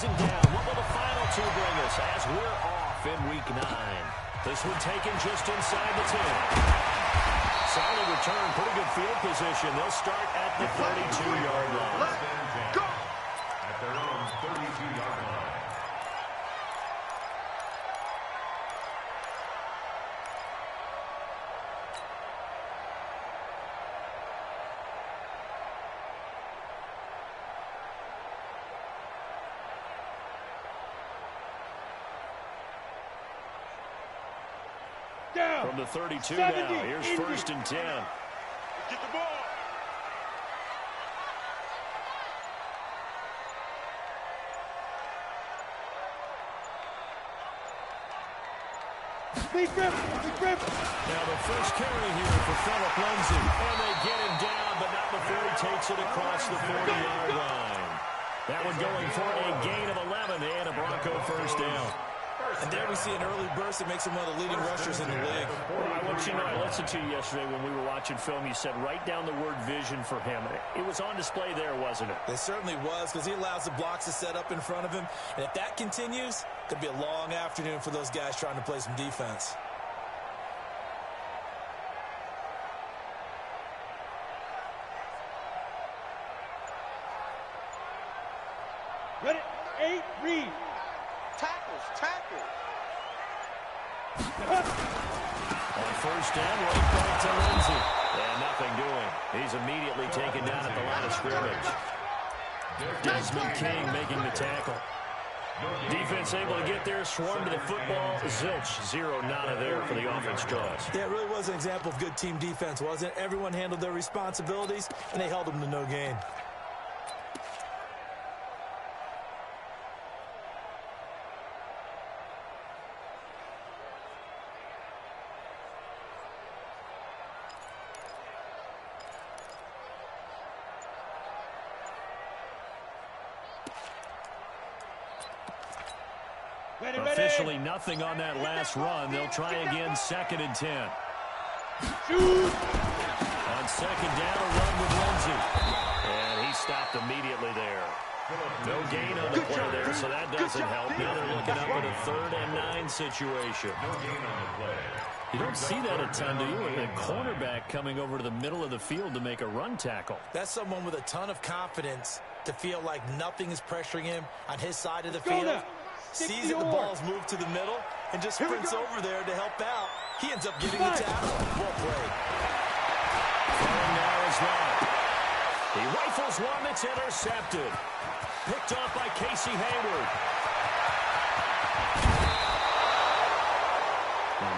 closing down. What will the final two bring us as we're off in Week 9? This one taken just inside the 10. Solid return, pretty good field position. They'll start at the 32-yard line. Let's go! At their own 32-yard line. From the 32 now, here's 1st and 10. Get the ball. Big grip. Now the first carry here for Phillip Lindsay. And they get him down, but not before he takes it across the 40-yard line. That one going for a gain of 11 and a Bronco first down. And there we see an early burst that makes him one of the leading rushers in the league. Well, I want you to know, I listened to you yesterday when we were watching film. You said write down the word vision for him. It was on display there, wasn't it? It certainly was, because he allows the blocks to set up in front of him. And if that continues, it could be a long afternoon for those guys trying to play some defense. Ready? 8, read. Tackle. On first down, right back to Lindsay. And nothing doing. He's immediately taken down at the line of scrimmage. Desmond King making the tackle. Defense able to get there, swarm to the football. Zilch, 0 nada there for the offense draws. Yeah, it really was an example of good team defense, wasn't it? Everyone handled their responsibilities, and they held them to no gain. Officially nothing on that last run. They'll try again, 2nd and 10. Shoot! On 2nd down, a run with Lindsay. And he stopped immediately there. No gain on the play there, so that doesn't help. Now they're looking up at a 3rd and 9 situation. You don't see that a ton, do you? With a cornerback coming over to the middle of the field to make a run tackle. That's someone with a ton of confidence to feel like nothing is pressuring him on his side of the field. Sees that the ball's moved to the middle and just sprints over there to help out. He ends up getting the tackle. Well played. Throwing now is that. He rifles one that's intercepted. Picked off by Casey Hayward.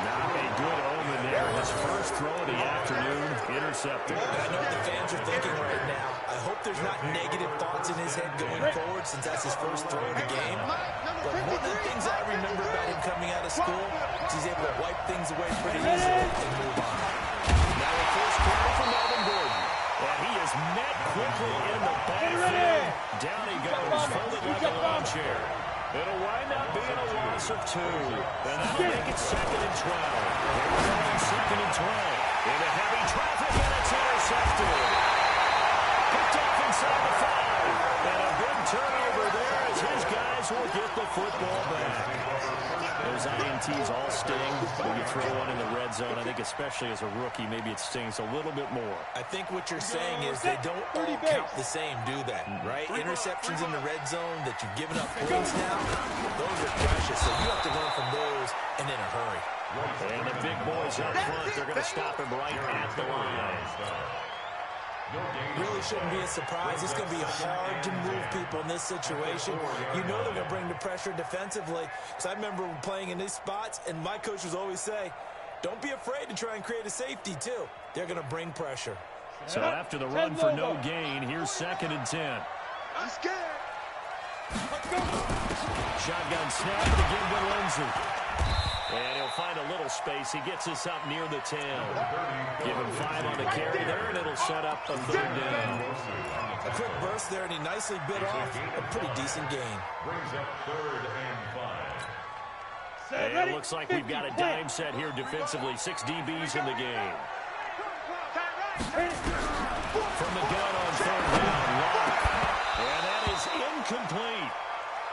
Not a good omen there. His first throw of the afternoon, intercepted. I know what the fans are thinking right now. I hope there's not negative thoughts in his head going forward since that's his first throw of the game. But one of the things I remember about him coming out of school is he's able to wipe things away pretty easily and move on. Now a first carry for Melvin Gordon. And he is met quickly in the backfield. Down he goes, folded like a lawn chair. It'll wind up being a loss of 2. And that'll make it 2nd and 12. Here we go on 2nd and 12. Into heavy traffic, and it's intercepted. Picked off inside the 5. And a big turnover there as his guys will get the football back. Those INTs all sting when you throw one in the red zone. I think especially as a rookie, maybe it stings a little bit more. I think what you're saying is they don't all count the same, do they? Right? Interceptions in the red zone that you've given up points now, those are precious. So you have to learn from those and in a hurry. And the big boys up front, they're going to stop him right at the line. Really shouldn't be a surprise. It's going to be hard to move people in this situation. You know they're going to bring the pressure defensively. Because I remember playing in these spots, and my coaches always say, don't be afraid to try and create a safety, too. They're going to bring pressure. So after the run for no gain, here's 2nd and 10. I'm scared. Shotgun snap again with Lindsay. And he'll find a little space. He gets us up near the 10. Give him 5 on the carry there, and it'll set up a 3rd down. A quick burst there, and he nicely bit off a pretty decent gain. Brings up 3rd and 5. And it looks like we've got a dime set here defensively. 6 DBs in the game. From the gun on 3rd down, Locke. And that is incomplete.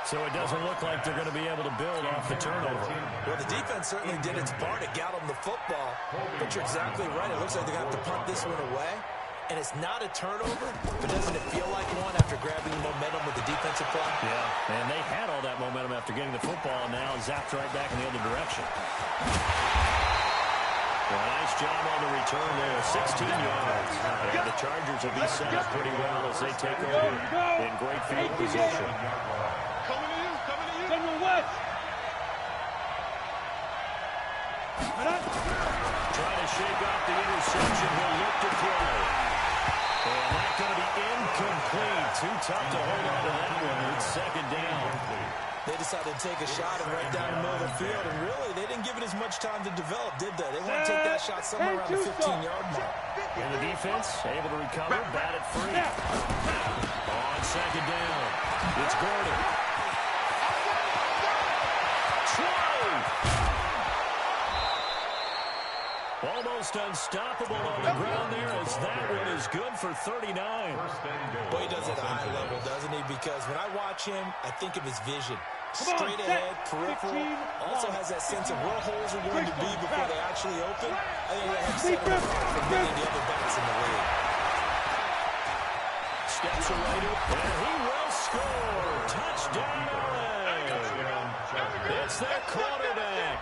So it doesn't look like they're going to be able to build off the turnover. Well, the defense certainly did its part to get them the football. But you're exactly right. It looks like they're going to have to punt this one away. And it's not a turnover, but doesn't it feel like one after grabbing the momentum with the defensive play? Yeah, and they had all that momentum after getting the football, and now zapped right back in the other direction. Well, nice job on the return there, 16 yards. And the Chargers will be set up pretty well as they take over in great field position. Coming to you, coming to you. General West. Trying to shake off the interception. He'll look to throw. And that's going to be incomplete. Too tough to hold on to that one. It's second down. They decided to take a shot and right down the middle of the field. And really, they didn't give it as much time to develop, did they? They want to take that shot somewhere around the 15-yard mark. And the defense able to recover, bat it free. On second down, it's Gordon. Almost unstoppable on the ground there as that one is good for 39. Boy, he does it at a high level, doesn't he? Because when I watch him, I think of his vision. Straight ahead, peripheral. Also has that sense of where holes are going to be before they actually open. I think that helps set him apart from many of the other backs in the league. Steps away and he will score. Touchdown, LA. It's their quarterback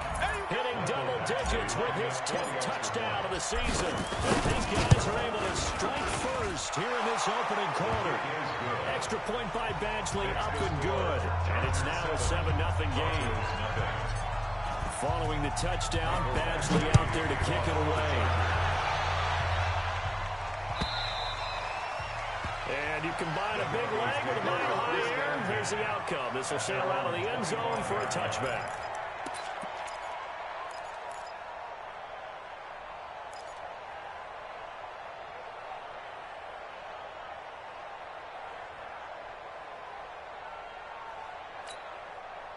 hitting double digits with his 10th touchdown of the season. And these guys are able to strike first here in this opening quarter. Extra point by Badgley, up and good. And it's now a 7-0 game. Following the touchdown, Badgley out there to kick it away. And you combine a big leg with a mile high air. Here's the outcome. This will sail out of the end zone for a touchback.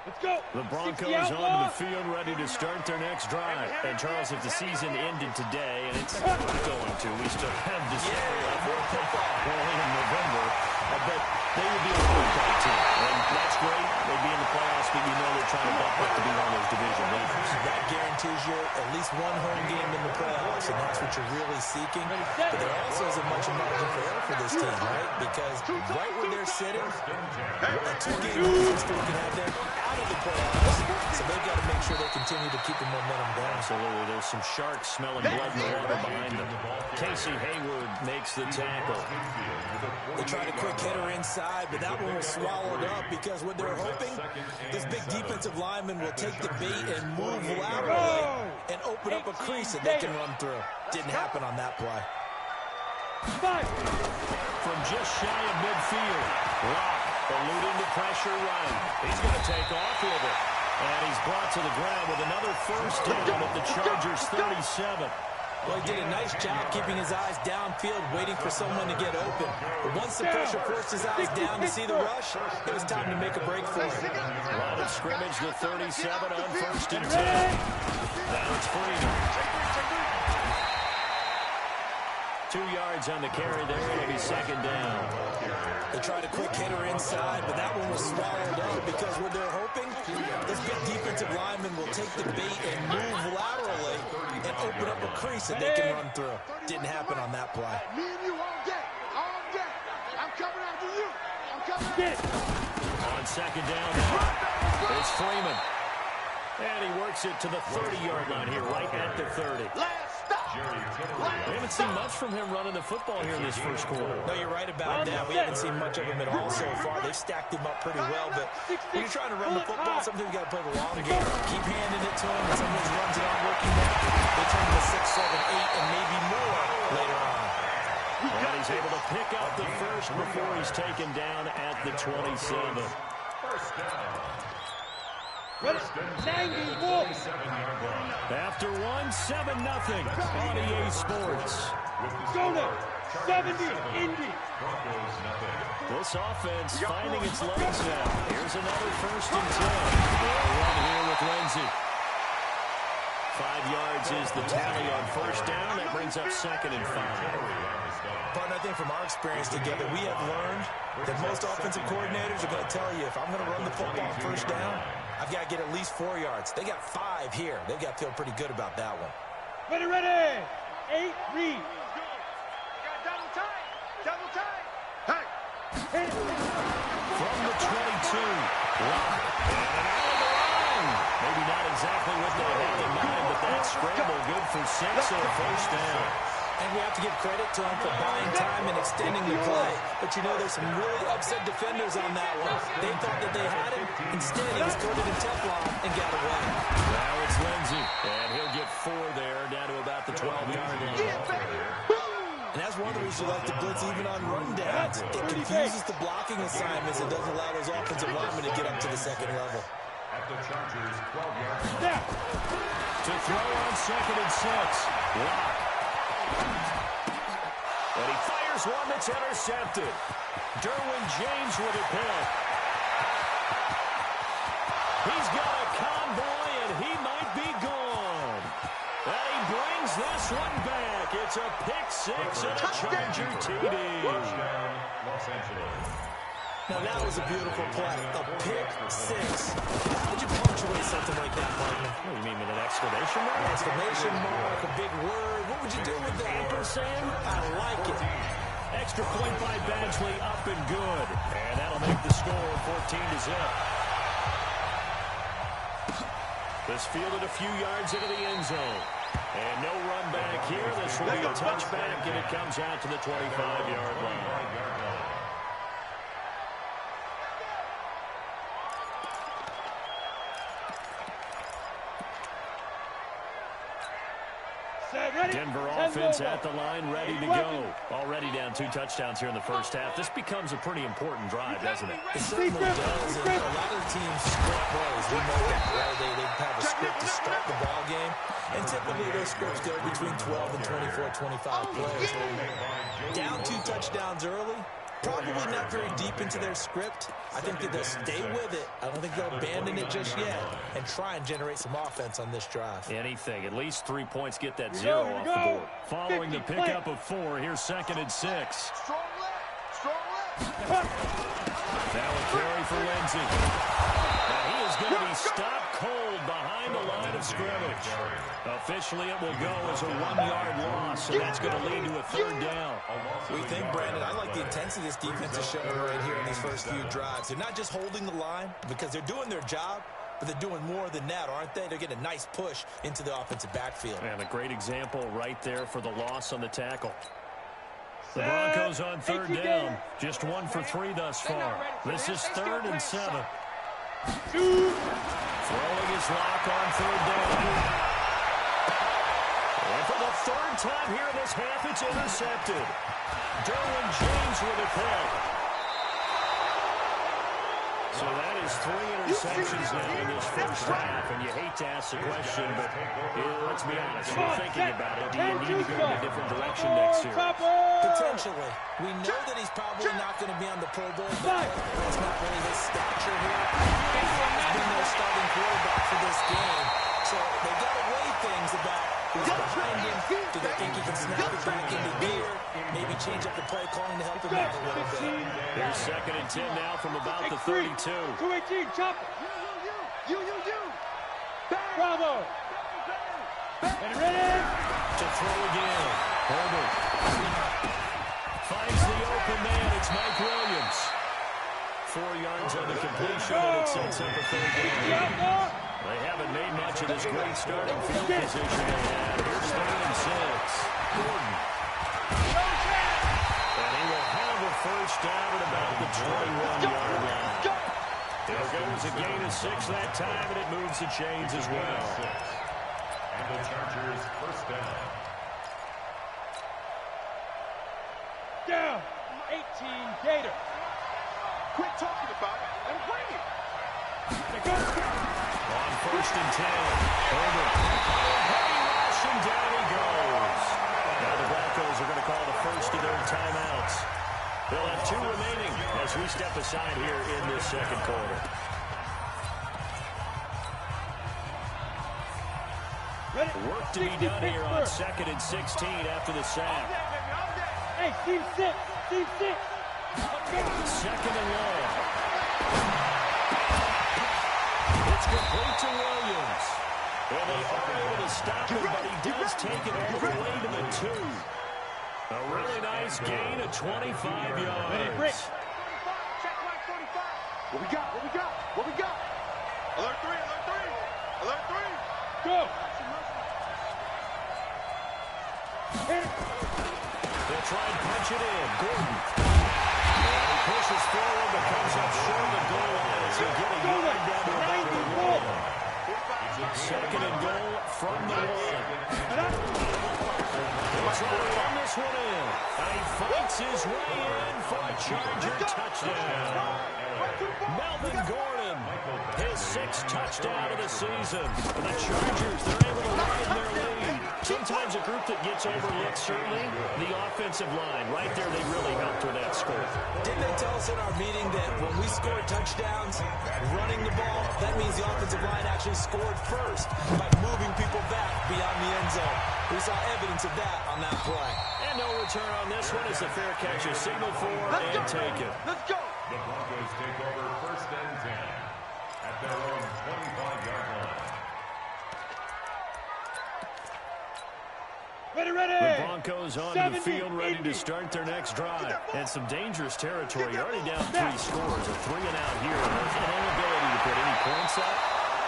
Let's go. The Broncos onto the field, ready to start their next drive. And Charles, if the season ended today, and it's not going to, we still have December left. We're in November, but they would be a really tight team. And that's great. They'd be in the playoffs, but you know they're trying to bump up to be one of those division leaders. That guarantees you at least one home game in the playoffs, and that's what you're really seeking. But there also isn't much margin for error for this team, right? Because right where they're sitting, a two-game losing streak can have them out of the playoffs. So they've got to make sure they continue to keep the momentum going. Absolutely. There's some sharks smelling blood in the water behind them. Casey Hayward makes the tackle. They tried a quick hitter inside, but that one was swallowed up because what they're hoping, this big defensive lineman will take the bait and move laterally and open up a crease that they can run through. Didn't happen on that play. From just shy of midfield, Rock eluding the pressure right. He's going to take off with it. And he's brought to the ground with another first down at the Chargers 37. Well, he did a nice job keeping his eyes downfield, waiting for someone to get open. But once the pressure forced his eyes down to see the rush, it was time to make a break for him. Line of scrimmage, the 37 on 1st and 10. Now it's Freeman. 2 yards on the carry there. It'll be second down. They tried a quick hitter inside, but that one was swallowed up because what they're hoping, this big defensive lineman will take the bait and move laterally and open up a crease that they can run through. Didn't happen on that play. Me and you all day, all day. I'm coming after you. I'm coming after you. On second down now, it's Freeman. And he works it to the 30-yard line here, right at the 30. Last stop. We haven't seen much from him running the football here in this first quarter. No, you're right about that. We haven't seen much of him at all so far. They've stacked him up pretty well, but when you're trying to run the football, sometimes you got to play the long game. Keep handing it to him, and some of those runs that aren't working now, they turn to 6, 7, 8, and maybe more later on. And he's able to pick up the first before he's taken down at the 27. First down. 94. After 1-7-0 on EA Sports. Jonah, 70, Indy. This offense finding its legs now. Here's another 1st and 10. Run here with Lindsey. 5 yards is the tally on 1st down. That brings up 2nd and 5. Partner, I think from our experience together, we have learned that most offensive coordinators are going to tell you, if I'm going to run the football on first down, I've got to get at least 4 yards. They got 5 here. They've got to feel pretty good about that one. Ready, ready. 8, read. Double tight. Double tight. Hey. From the 22. Lock. And out of the line. Maybe not exactly what they had in mind, but that scramble good for 6 and a first down. And we have to give credit to them for buying time and extending the play. But you know, there's some really upset defenders on that one. They thought that they had him. Instead, he was coated in Teflon and got away. Now it's Lindsey. And he'll get 4 there, down to about the 12-yard line. And that's one of the reasons you like to blitz even on rundowns. It confuses the blocking assignments and doesn't allow those offensive linemen to get up to the second level. At the Chargers' 12-yard line. To throw on 2nd and 6. Lock. And he fires one that's intercepted. Derwin James with a pick. He's got a convoy, and he might be gone. And he brings this one back. It's a pick 6 and a Charger TD. Touchdown, Los Angeles. Now, that was a beautiful play. A pick 6. How would you punctuate something like that, partner? What do you mean, with an exclamation mark? An exclamation mark, a big word. What would you do with that? Ampersand? I like it. Extra point by Badgley, up and good. And that'll make the score 14-0. This fielded a few yards into the end zone. And no run back here. This will be a touchback, and it comes out to the 25-yard line. Denver offense at the line, ready to go. Already down 2 touchdowns here in the first half. This becomes a pretty important drive, doesn't it? It certainly does. And a lot of teams script plays. We know that, right? They have a script to start the ball game. And typically those scripts go between 12 and 24, 25 plays. Down 2 touchdowns early. Probably not very deep into their script. I think that they'll stay with it. I don't think they'll abandon it just yet and try and generate some offense on this drive. Anything. At least 3 points get that 0 off the board. Following the pickup of 4, here's 2nd and 6. Strong left. Strong left. Now a carry for Lindsey. Now he is going to be stopped cold behind the line of scrimmage. Officially, it will go as a 1-yard loss, and that's going to lead to a 3rd down. We think, Brandon, I like the intensity this defense is showing right here in these first few drives. They're not just holding the line because they're doing their job, but they're doing more than that, aren't they? They're getting a nice push into the offensive backfield. And a great example right there for the loss on the tackle. The Broncos on 3rd down. Just 1 for 3 thus far. This is 3rd and 7. Throwing his lock on 3rd down. And for the 3rd time here in this half, it's intercepted. Derwin James with a pick. So that is 3 interceptions now in this first half, and you hate to ask the question, but let's be honest, we're thinking about it. Do you need to go in a different direction next year? Potentially. We know that he's probably not going to be on the Pro Bowl ballot. That's not really his stature here. He's been their starting quarterback for this game. So they've got to weigh things about who's behind him. Do they think he can snap it back into gear? Maybe change up the play calling to help him out a little bit. Here's 2nd and 10 now from about the 32. 218, chop it. You. Bravo. And ready. To throw again. Herbert finds the open man. It's Mike Williams. 4 yards on the completion, and it sets up a 3rd down. They haven't made much of this great starting field position they had. Here's 3rd and 6. Gordon. And he will have a first down at about the 21-yard line. There goes a gain of 6 that time, and it moves the chains as well. And the Chargers' first down. Down. 18, Gator. Quit talking about it and bring it. On 1st and 10. Herbert. Heavy rush, and down he goes. Now the Broncos are going to call the first of their timeouts. They'll have 2 remaining as we step aside here in this 2nd quarter. Work to be done here on 2nd and 16 after the sack. Hey, team 6. Team 6. Second and long. It's complete to Williams. And they are able to stop him, but he does take it all the way to the 2. A really nice gain of 25 yards. Check right 45. What we got? What we got? What we got? Alert 3, alert 3. Alert 3. Go. Hit it. They'll try and punch it in. Gordon. And he pushes forward, but comes up short of the goal line as he'll get a yard down to about the 1. Second and goal from the 1. He'll try to run this one in. And he fights his way in for a Charger touchdown. Melvin Gordon, his 6th touchdown of the season. And the Chargers, they're able to widen their lead. Sometimes a group that gets overlooked, certainly, the offensive line. Right there, they really helped with that score. Didn't they tell us in our meeting that when we score touchdowns, running the ball, that means the offensive line actually scored first by moving people back beyond the end zone. We saw evidence of that on that play. And no return on this one as a fair catch is signaled for and taken. Let's go. The Broncos take over 1st and 10 at their own 25-yard line. Ready. The Broncos on the field ready to start their next drive. And some dangerous territory. You're already down 3 scores. A 3 and out here. There's an inability to put any points up.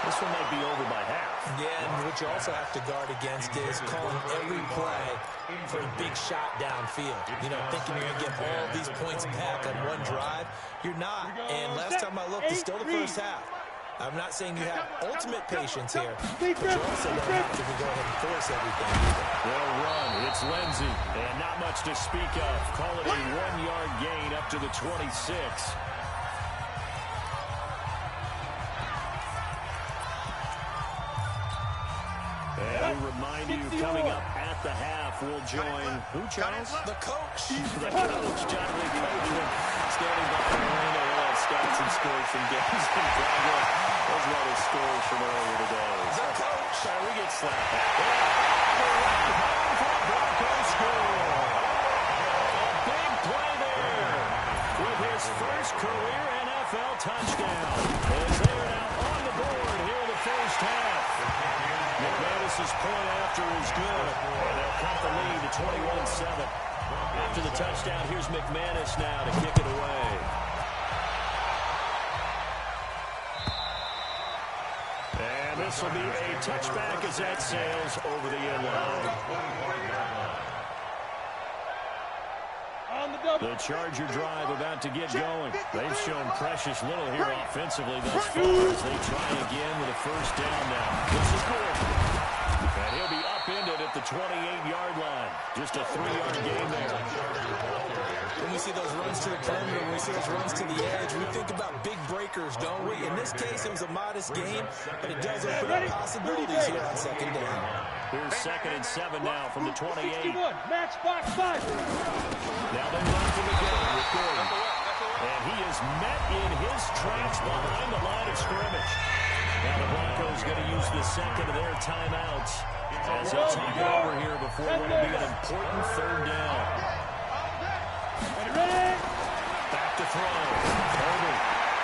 This one might be over by half. Yeah, and what you also have to guard against is calling every play for a big shot downfield. You know, thinking you're going to get all these points back on one drive. You're not. And last time I looked, it's still the first half. I'm not saying you have ultimate patience here, but you also don't have to go ahead and force everything either. Well run. It's Lindsey. And not much to speak of. Call it a 1-yard gain up to the 26. And we remind you, coming up at the half, we'll join who, Charles? The coach. The coach, John Lee Coachman, standing by the window. We'll have stats and scores from games in progress, as well as scores from earlier today. The coach. Sorry, we get slapped back. The right home for Broncos score. A big play there with his first career NFL touchdown. As they are now on the board here in the first half. McManus's point after is good, and they'll cut the lead to 21-7. After the touchdown, here's McManus now to kick it away. And this will be a touchback as that sails over the end line. The Charger drive about to get going. They've shown precious little here offensively thus far as they try again with a first down now. This is Gordon. And he'll be upended at the 28-yard line. Just a 3-yard gain there. When we see those runs to the perimeter, when we see those runs to the edge, we think about big breakers, don't we? In this case, it was a modest gain, but it does open up possibilities here on second down. Here's 2nd and 7 now from the 28. Match box 5. Now they run from the gun with Gordon. And he is met in his tracks behind the line of scrimmage. Now the Broncos going to use the second of their timeouts as they'll talk it over here before what will be an important 3rd down. Ready? Back to throw. Herbert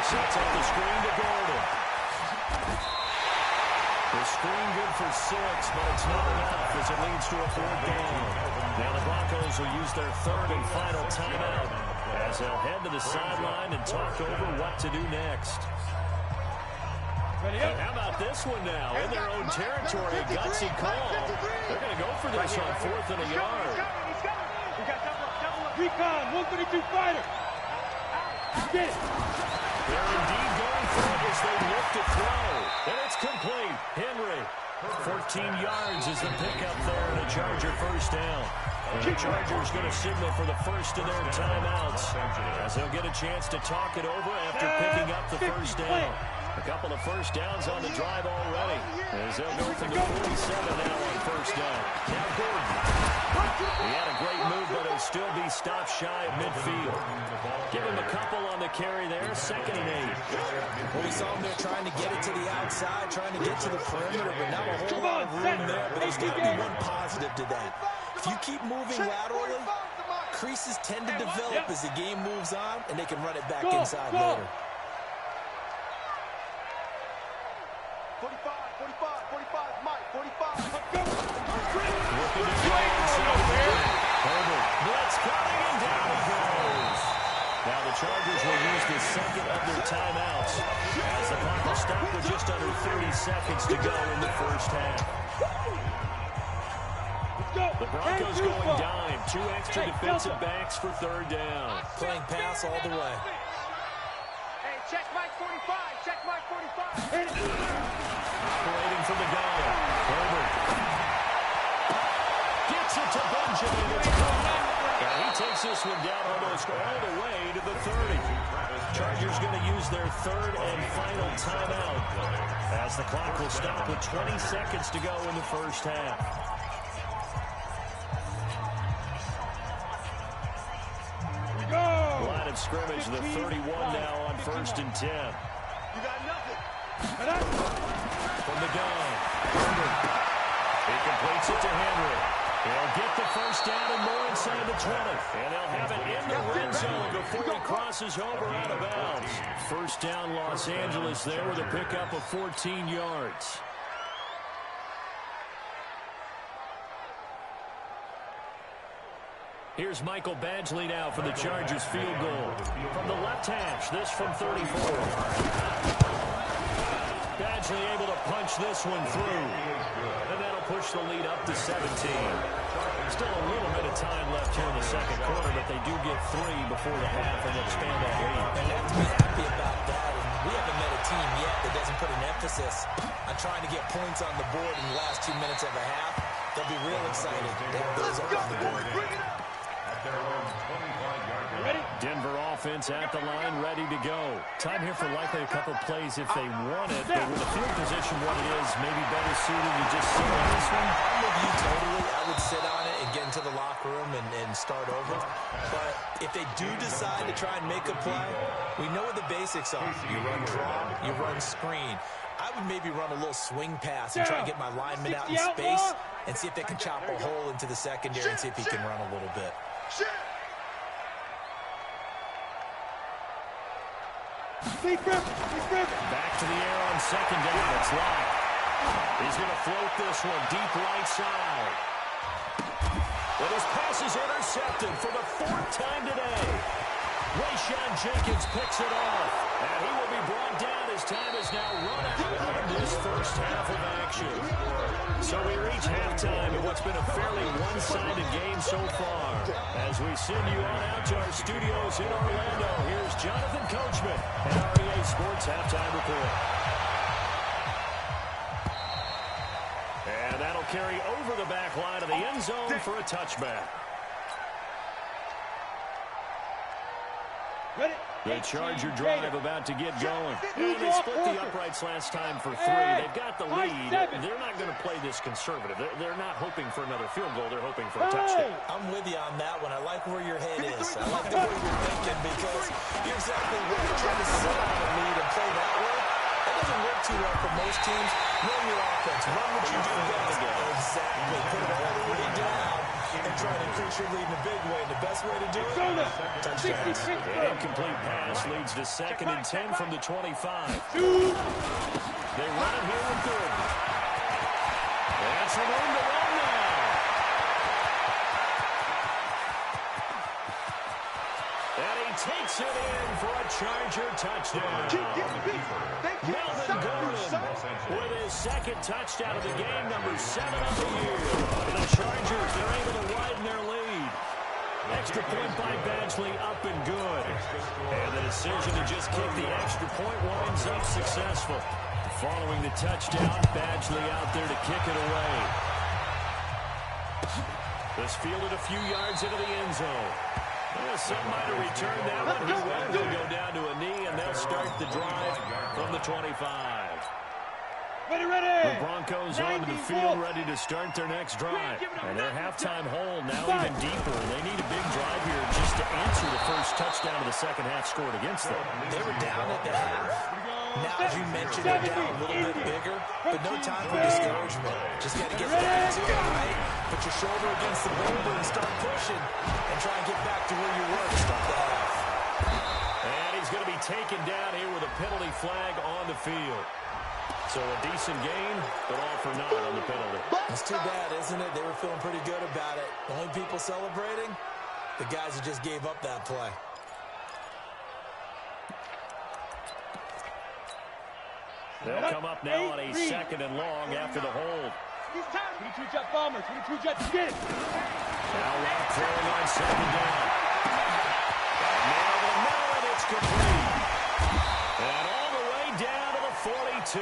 sets up the screen to Gordon. The screen good for 6, but it's not enough as it leads to a 4th down. Now the Broncos will use their 3rd and final timeout as they'll head to the sideline and talk over what to do next. And how about this one now? In their own territory, a gutsy call. They're going to go for this on 4th and a yard. Recon, 132 fighter. Get it. They're indeed going for it as they look to throw. And it's complete. Henry, 14 yards is the pickup there and a Charger first down. And the Chargers going to signal for the first of their timeouts as they'll get a chance to talk it over after picking up the first down. A couple of first downs on the drive already as they'll go from the 47 now on first down. Now Gordon. He had a great move, but he'll still be stopped shy of midfield. Give him a couple on the carry there, 2nd and 8. Well, we saw him there trying to get it to the outside, trying to get to the perimeter, but not a whole lot of room there. But there's got to be one positive to that. If you keep moving laterally, creases tend to develop as the game moves on, and they can run it back inside later. 45, 45, 45, Mike, 45. Looking to go inside there. Herbert, blitz coming, and down he goes. Now the Chargers will use the second of their timeouts as the clock will stop with just under 30 seconds to go in the first half. The Broncos going dime. 2 extra defensive backs for third down. Playing pass all the way. Hey, check Mike 45, check Mike 45. Operating from the gun. Herbert gets it to Benjamin. It's caught. And he takes this one down almost all the way to the 30. Chargers going to use their third and final timeout as the clock will stop with 20 seconds to go in the first half. Line of scrimmage, the 31 now on 1st and 10. You got nothing. From the gun, Herbert. He completes it to Henry. He'll get the first down and more inside the 20. And they'll have it in the red zone before he crosses over out of bounds. First down, Los Angeles there with a pickup of 14 yards. Here's Michael Badgley now for the Chargers field goal. From the left hash, this from 34. Badgley able to punch this one through. And that'll push the lead up to 17. Still a little bit of time left here in the second quarter, but they do get 3 before the half and expand that lead. And they have to be happy about that. And we haven't met a team yet that doesn't put an emphasis on trying to get points on the board in the last 2 minutes of a half. They'll be real excited to have those up on the board. Denver offense at the line, ready to go. Time here for likely a couple plays if they want it, but with the field position what it is, maybe better suited to just sit on this one. I'm with you totally. I would sit on it and get into the locker room and start over. But if they do decide to try and make a play, we know what the basics are. You run draw, you run screen. I would maybe run a little swing pass and try and get my lineman out in space and see if they can chop a hole into the secondary and see if he can run a little bit. Back to the air on second down. It's locked. He's going to float this one deep right side. But his pass is intercepted for the 4th time today. Rayshon Jenkins picks it off. And he will be brought down as time is now run out of this first half of action. So we reach halftime in what's been a fairly one-sided game so far. As we send you on out to our studios in Orlando, here's Jonathan Coachman and REA Sports Halftime Report. And that'll carry over the back line of the end zone for a touchback. The Charger drive about to get going. And they split the uprights last time for 3. They've got the lead. They're not going to play this conservative. They're not hoping for another field goal. They're hoping for a touchdown. I'm with you on that one. I like where your head is. I like the way you're thinking because you're exactly right. Trying to sit on the lead and play that way, that doesn't work too well for most teams. Run your offense. Run what you do best. Exactly. Put it all the way down and try to increase your lead in a big way. And the best way to do it, touchdowns. An incomplete pass leads to 2nd and 10 from the 25. They run it here with Gordon. That's a room to run now. And he takes it in for a Charger touchdown. Melvin Gordon with his 2nd touchdown of the game, number 7 of the year. And the Chargers, they're able to widen their lead. Extra point by Badgley, up and good. And the decision to just kick the extra point winds up successful. Following the touchdown, Badgley out there to kick it away. This fielded a few yards into the end zone. Well, some might have returned that one. He will go down to a knee, and they'll start the drive from the 25. The Broncos onto the field ready to start their next drive. And their halftime hole now even deeper. They need a big drive here just to answer the first touchdown of the second half scored against them. They were down at the half. Now, as you mentioned, they're down a little bit bigger, but no time for discouragement. Just got to get back into it, right? Put your shoulder against the boulder and start pushing and try and get back to where you were to start the half. And he's going to be taken down here with a penalty flag on the field. So a decent gain, but all for naught on the penalty. It's too bad, isn't it? They were feeling pretty good about it. The only people celebrating, the guys who just gave up that play. They'll come up now on a second and long after the hold. 22 jet bomber, 22 jet skid. Now Rock throwing on second down. Nail to the middle, and it's complete. And all the way down to the 42.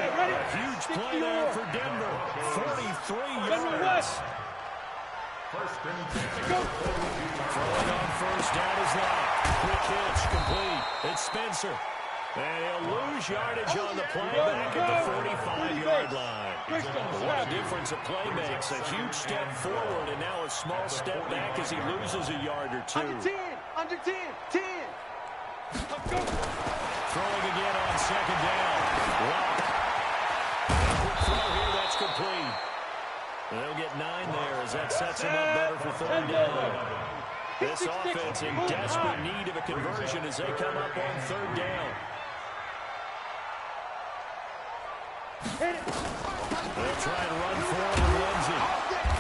A huge play there for Denver. 43 yards. First and 10. Throwing on first down is Locke. Quick hitch, complete. It's Spencer. And he'll lose yardage on the play back at the 45-yard line. What a difference a play makes. A huge step forward and now a small step back as he loses a yard or two. Under 10, 10. Throwing again on second down. Locke. Quick throw here, that's complete. They'll get 9 there as that sets him up better for third down. This offense in desperate need of a conversion as they come up on third down. They'll try and run forward with Lindsey.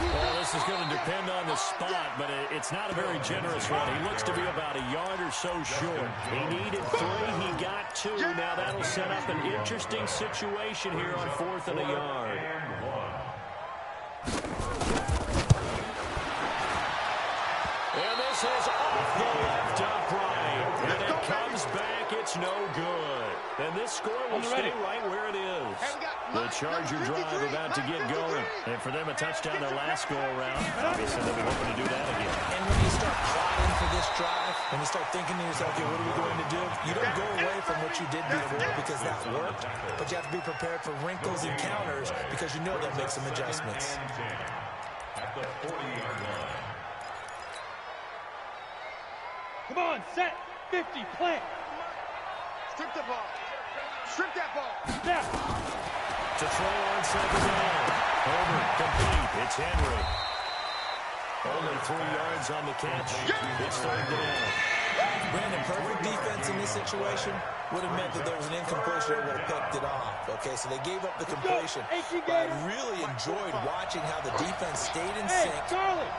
Well, this is going to depend on the spot, but it's not a very generous one. He looks to be about a yard or so short. He needed 3. He got 2. Now that'll set up an interesting situation here on 4th and a yard. And this is off the left upright. And it comes back. It's no good. And this score will stay right where it is. The Charger drive about to get going. And for them, a touchdown their last go-around. Obviously, they'll be hoping to do that again. And when you start plotting for this drive, when you start thinking to yourself, okay, what are we going to do? You don't go away from what you did before because that worked. But you have to be prepared for wrinkles and counters because you know they'll make some adjustments. At the 40-yard line. Come on, set, 50, plant. Strip the ball. Strip that ball. Snap. To throw on second down. Over, complete. It's Henry. Only 3 yards on the catch. It's third down. Brandon, perfect defense in this situation would have meant that there was an incompletion that would have picked it off. Okay, so they gave up the completion. But I really enjoyed watching how the defense stayed in sync,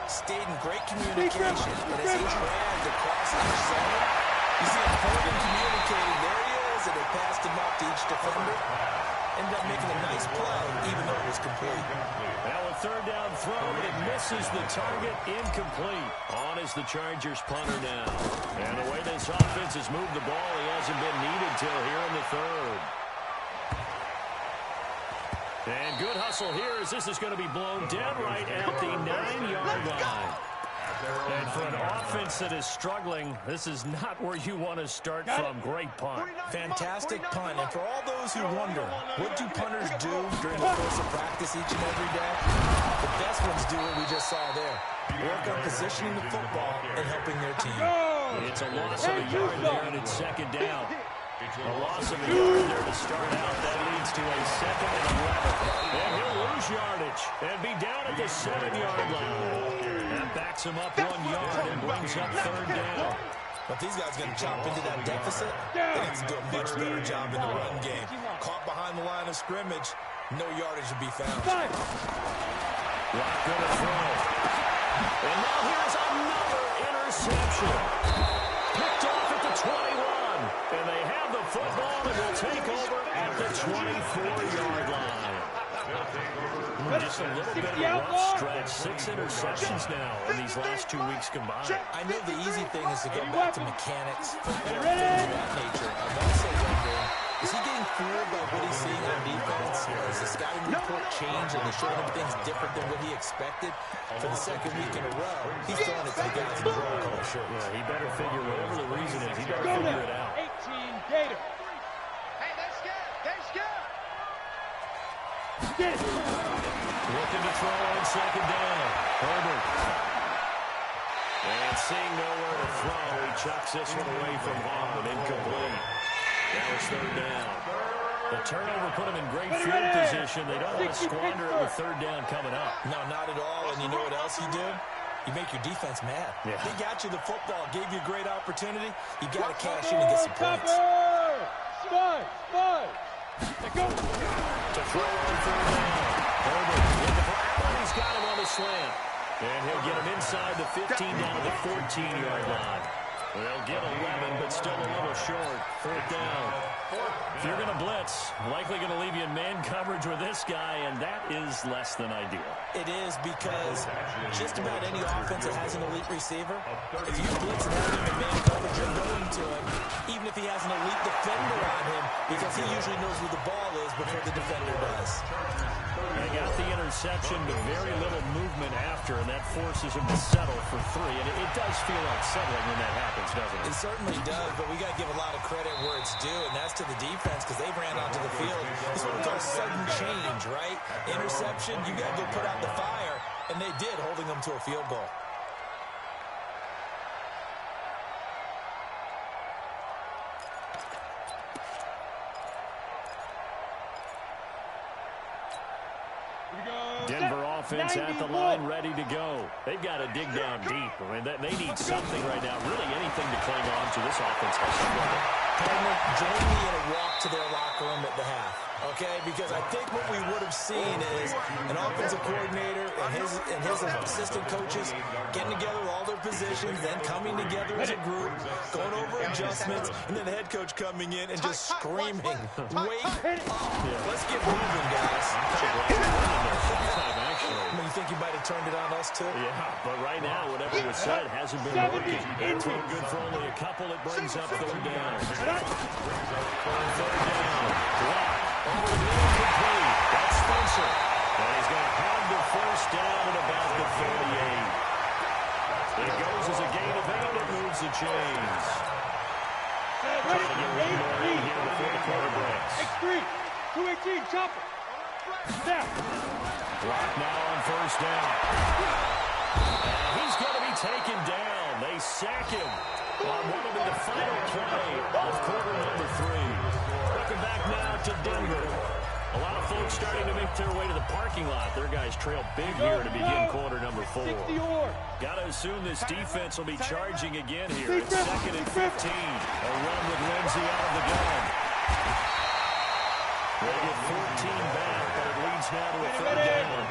stayed in great communication, and as he dragged across each zone, you see him holding, communicating. There he is, and they passed him up to each defender. Ended up making a nice play, even though it was complete. Now a third down throw, and it misses the target, incomplete. On is the Chargers punter now. And the way this offense has moved the ball, he hasn't been needed till here in the third. And good hustle here as this is going to be blown down right at the 9-yard line. And for an offense that is struggling, this is not where you want to start from. Great punt. Fantastic punt. And for all those who wonder, what do punters do during the course of practice each and every day? The best ones do what we just saw there. Work on positioning the football and helping their team. It's a loss of a yard there, and it's second down. A loss of a yard there to start out. That leads to a second and 11. And he'll lose yardage and be down at the 7-yard line. That backs him up 1 yard and brings up third down. But these guys are going to chop into that deficit. They need to do a much better job in the run game. Caught behind the line of scrimmage, no yardage to be found. Rock going to throw. And now here's another interception. Picked off at the 21. And they have the football and will take over at the 24-yard line. Just a little bit of a rough stretch. 6 interceptions now in these last 2 weeks combined. I know the easy thing is to go back to mechanics, football, things of that nature. I'm also wondering, is he getting fooled by what he's seeing on defense? Or is the scouting report changed and they're showing him things different than what he expected? For the second week in a row, he's throwing it to the guys in the roll call shirts. Yeah, he better figure whatever the reason is. He better figure it out. 18 Gator. Hey, they're scared. They're scared. Get it. Looking to throw on second down. Herbert. And seeing nowhere to throw, he chucks this one away from home. Incomplete. Now it's third down. The turnover put him in great field position. They don't want to squander it with third down coming up. No, not at all. And you know what else you do? You make your defense mad. Yeah. They got you the football, gave you a great opportunity. You got to cash in and get some points. Spy. Let go. To throw on third down. Herbert looking for Allen. He's got him on the slant. And he'll get him inside the 15 down to the 14-yard line. They'll get 11, but still a little short. Fourth down. If you're going to blitz, likely going to leave you in man coverage with this guy, and that is less than ideal. It is because just about any offense that has an elite receiver, if you blitz and have him in man coverage, you're going to him, even if he has an elite defender on him, because he usually knows where the ball is before the defender does. They got the interception, but very little movement after, and that forces him to settle for three. And it does feel unsettling when that happens, doesn't it? It certainly does, but we got to give a lot of credit where it's due, and that's to the defense because they ran onto the field. It's what we call sudden change, right? Interception, you got to go put out the fire, and they did, holding them to a field goal. Denver offense at the line, ready to go. They've got to dig down deep. I mean, they need something right now, really anything to cling on to. This offense has struggled. Partner, join me in a walk to their locker room at the half, okay? Because I think what we would have seen is an offensive coordinator and his assistant coaches getting together with all their positions, then coming together as a group, going over adjustments, and then the head coach coming in and just screaming, wait up. Let's get moving, guys. You think he might have turned it on us, too? Yeah, but right now, whatever was said hasn't been working. Throw good for only a couple. It brings up third down. Third down. Block. Over the middle complete. That's Spencer. And he's going to have the first down at about the 38. It goes as a gain of 8. It moves the chains. Trying to get one more in here before the quarter breaks. X3. 218. Chopper. Snap. Block now on first down. And he's going to be taken down. They sack him on what will be the final play of quarter number 3. Welcome back now to Denver. A lot of folks starting to make their way to the parking lot. Their guys trail big here to begin quarter number 4. Got to assume this defense will be charging again here. It's 2nd and 15. A run with Lindsey out of the gun. They get 14 back, but it leads now to a third down.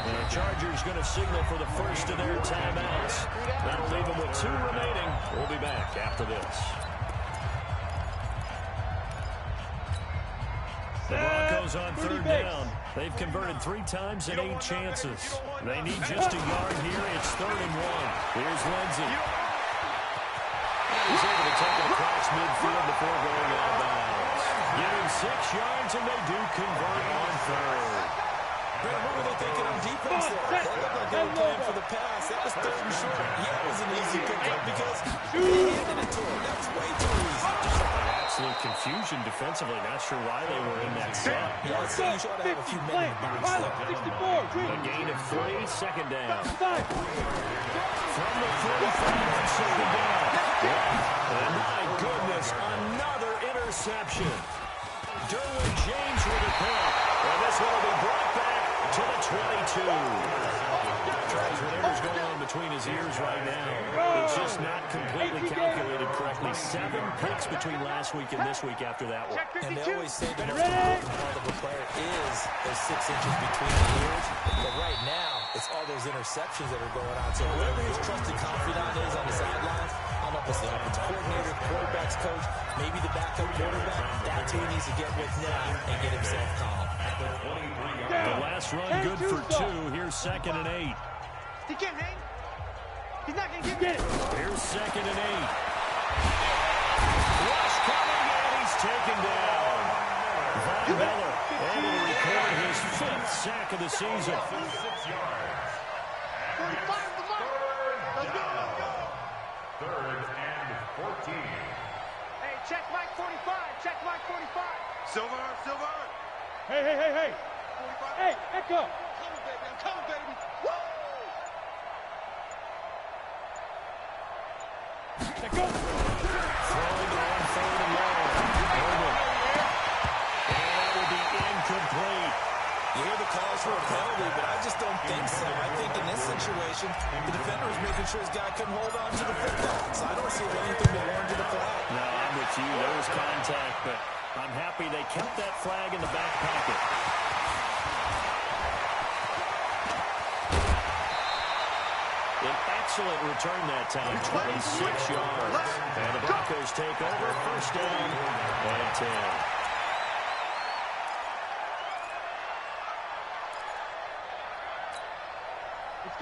And the Chargers going to signal for the first of their timeouts. That'll leave them with 2 remaining. We'll be back after this. The Broncos on third down. They've converted 3 times and 8 chances. They need just a yard here. It's 3rd and 1. Here's Lindsey. He's able to take it across midfield before going out of bounds. Give him 6 yards, and they do convert on 3rd. Brad, what were they thinking on defense there? That looked like they were playing for the pass. That was 3rd and short. Yeah, it was an easy pickup because they handed it to him. That was way too easy. Absolute confusion defensively. Not sure why they were in that set. Yeah, I'd say you should have a few men in the box there. 64. A gain of 3, second down. From the 45 on second down. And my goodness, another interception. Derwin James with a pick. And this one will be brought back to the 22. Whatever's going on between his ears right now, it's just not completely calculated correctly. 7 picks between last week and this week after that one. And they always say the most important part of a player is those 6 inches between the ears. But right now, it's all those interceptions that are going on. So whoever his trusted confidant is on the sidelines, I don't know if it's the offensive coordinator, quarterback's coach, maybe the backup quarterback, that's who he needs to get with now and get himself calm. The last run good for 2. Here's 2nd and 8. He can't hang. He's not going to get it. Here's 2nd and 8. Rush coming, and he's taken down. Von Miller able to record his 5th sack of the season. 6 yards. 3rd and 14. Hey, check Mike 45. Check Mike 45. Silver. Hey. Hey, echo. I'm coming, baby. Woo! Let go. Throwing it on third and long. Herbert. And that will be incomplete. You hear the calls for a penalty, but I just don't think so. I think in this situation, the defender was making sure his guy couldn't hold on to the football. So I don't see anything but warrant to the flag. No, I'm with you. There was contact, but I'm happy they kept that flag in the back pocket. An excellent return that time, 26 yards. And the Broncos take over, first down and 10.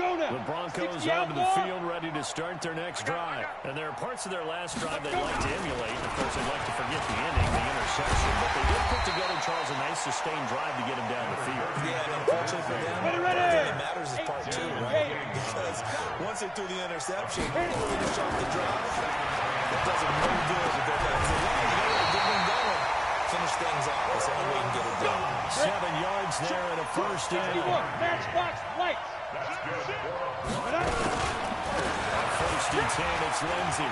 The Broncos onto the field ready to start their next drive. And there are parts of their last drive they'd like to emulate. Of course, they'd like to forget the ending, the interception. But they did put together, Charles, a nice sustained drive to get him down the field. Yeah, and unfortunately for them, the thing that matters is part two, right? Because once they threw the interception, finish off the drive, that does them no good if they're back. So, yeah, you know what, get them going. Finish things off. That's the only way you can get it done. 7 yards there and a first down. Matchbox lights. First and 10, it's Lindsey.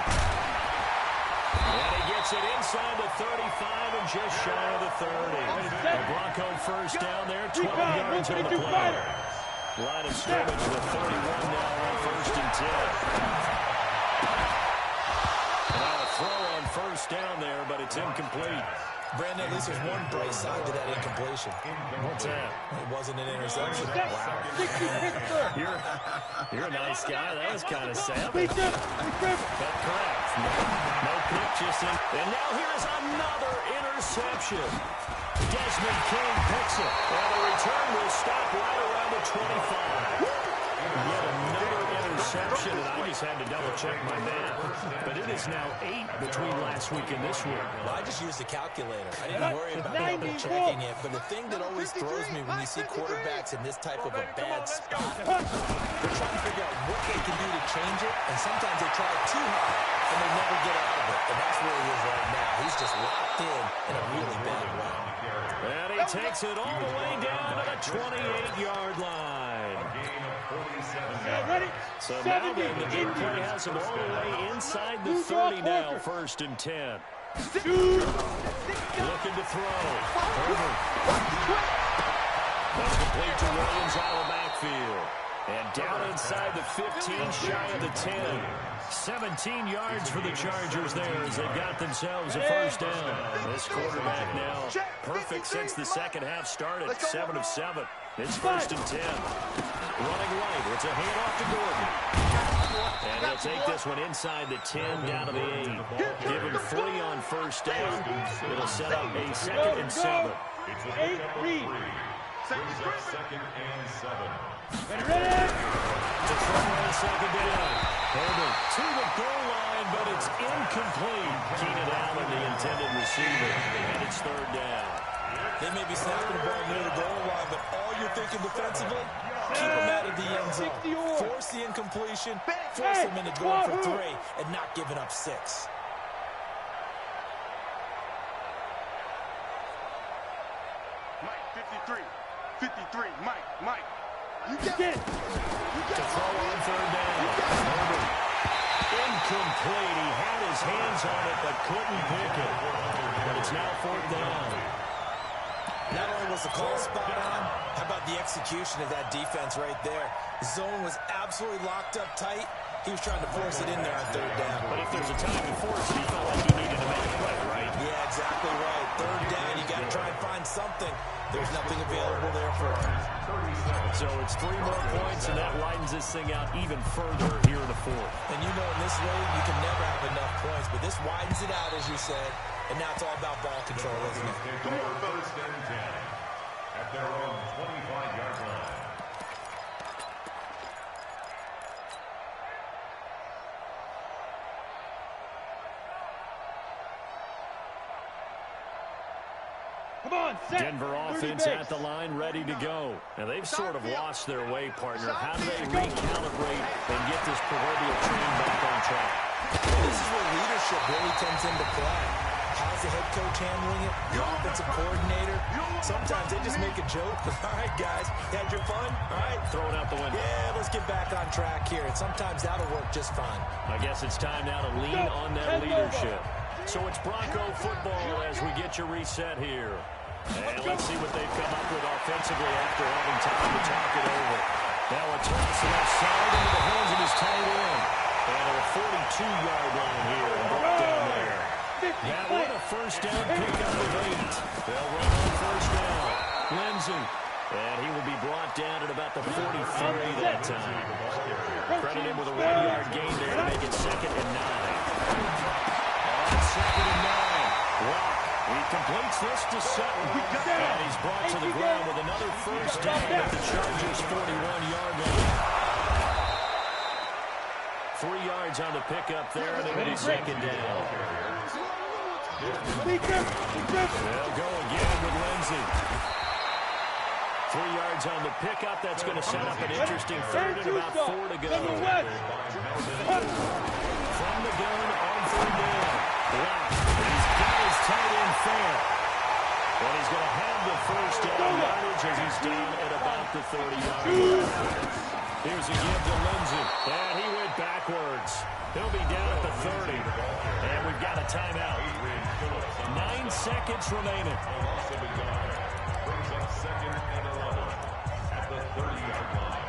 And he gets it inside the 35 and just shy of the 30. The Bronco first down there, 12 yards on the play. Line of scrimmage with 31 now on first and 10. Now a throw on first down there, but it's incomplete. Brandon, at least there's one bright side to that incompletion. What's that? It wasn't an interception. Wow. You're a nice guy. That was kind of sad. That's correct. No pick, just in. And now here's another interception. Desmond King picks it. And the return will stop right around the 25. Yet another interception, and I just had to double-check my math. But it is now 8 between last week and this week. Well, I just used the calculator. I didn't worry about double-checking it. But the thing that always throws me when you see quarterbacks in this type of a bad spot, they're trying to figure out what they can do to change it, and sometimes they try too hard, and they never get out of it. And that's where he is right now. He's just locked in a really bad way. And he takes it all the way down to the 28-yard line. So now then, the big play has him all the way inside the 30 now, first and 10. Looking to throw. Herbert. That's complete to Williams out of the backfield. And down inside the 15, shy of the 10. 17 yards for the Chargers there as they got themselves a first down. This quarterback now perfect since the second half started. 7 of 7. It's first and 10. Running right. It's a handoff to Gordon. And he'll take this one inside the 10 down to the 8. Give him 3 on first down. It'll set up a second and 7. 8 read. Second and 7. Ready? To throw on second down. Herbert to the goal line, but it's incomplete. Keenan Allen, the intended receiver, and it's third down. They may be snapping the ball near the goal line, but all you're thinking defensively, keep them out of the end zone. Force the incompletion, force them into going for 3, and not giving up 6. Mike, 53. 53. Mike. You Get it. To throw on third down. Herbert. Incomplete. He had his hands on it, but couldn't pick it. But it's now fourth down. Not only was the call spot on, how about the execution of that defense right there? Zone was absolutely locked up tight. He was trying to force it in there on third down. But if there's a time to force it, he felt like he needed to make a play, right? Yeah, exactly right. Third down, you got to try and find something. There's nothing available there for him. So it's 3 more points, and that widens this thing out even further here in the fourth. And you know in this league, you can never have enough points, but this widens it out, as you said, and now it's all about ball control, isn't it? First and 10 at their own 25-yard line. Come on, set. Denver offense at the line, ready to go. And they've sort of lost their way, partner. How do they recalibrate and get this proverbial train back on track? This is where leadership really comes into play. how's the head coach handling it? The offensive coordinator? Sometimes they just make a joke. All right, guys, you had your fun? All right, throw it out the window. Yeah, let's get back on track here. And sometimes that'll work just fine. I guess it's time now to lean on that leadership. So it's Bronco football as we get you reset here. And let's see what they've come up with offensively after having time to talk it over. Now a toss left side into the hands of his tight end. And at a 42-yard line here and brought down there. That one a first down pickup of 8. They'll run on first down. Lindsey. And he will be brought down at about the 43 that time. Credit him with a 1-yard gain there to make it 2nd and 9. On 2nd and 9. Rock. He completes this to Sutton. And he's brought to the ground with another first down at the Chargers' 41-yard line. 3 yards on the pickup there, and it'll be 2nd down. They'll go again with Lindsey. 3 yards on the pickup. That's going to set up an interesting 3rd and about 4 to go. From the gun on 3rd down. Wow. He's got his tight end fair. And he's going to have the first down yardage as he's down at about the 30-yard line. Here's a give to Lindsey. And he went backwards. He'll be down at the 30. And we've got a timeout. 9 seconds remaining. Brings up 2nd and 11 at the 30-yard line.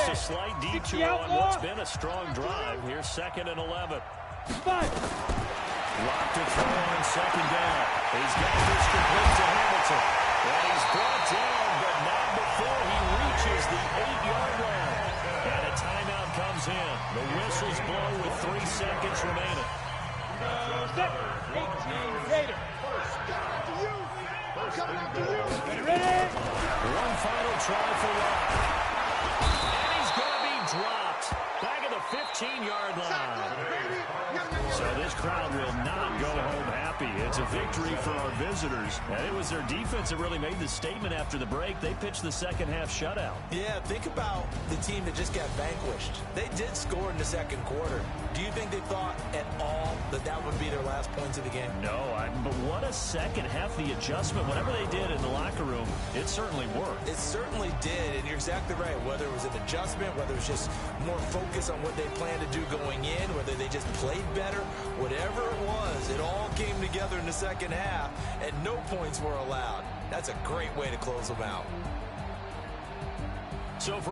Just a slight detour on what's been a strong drive. Here's 2nd and 11. Locked to throw on 2nd down. He's got this complete to Hamilton. And he's brought down, but not before he reaches the 8-yard line. And a timeout comes in. The whistles blow with 3 seconds remaining. One final try for Rock. And he's going to be dropped back at the 15-yard line. So this crowd will not go home happy. It's a victory for our visitors. And it was their defense that really made the statement after the break. They pitched the second half shutout. Yeah, think about the team that just got vanquished. They did score in the 2nd quarter. Do you think they thought at all that that would be their last points of the game? No, but what a second half. The adjustment, whatever they did in the locker room, it certainly worked. It certainly did, and you're exactly right. Whether it was an adjustment, whether it was just more focus on what they planned to do going in, whether they just played better, whatever it was, it all came together in the second half, and no points were allowed. That's a great way to close them out. So for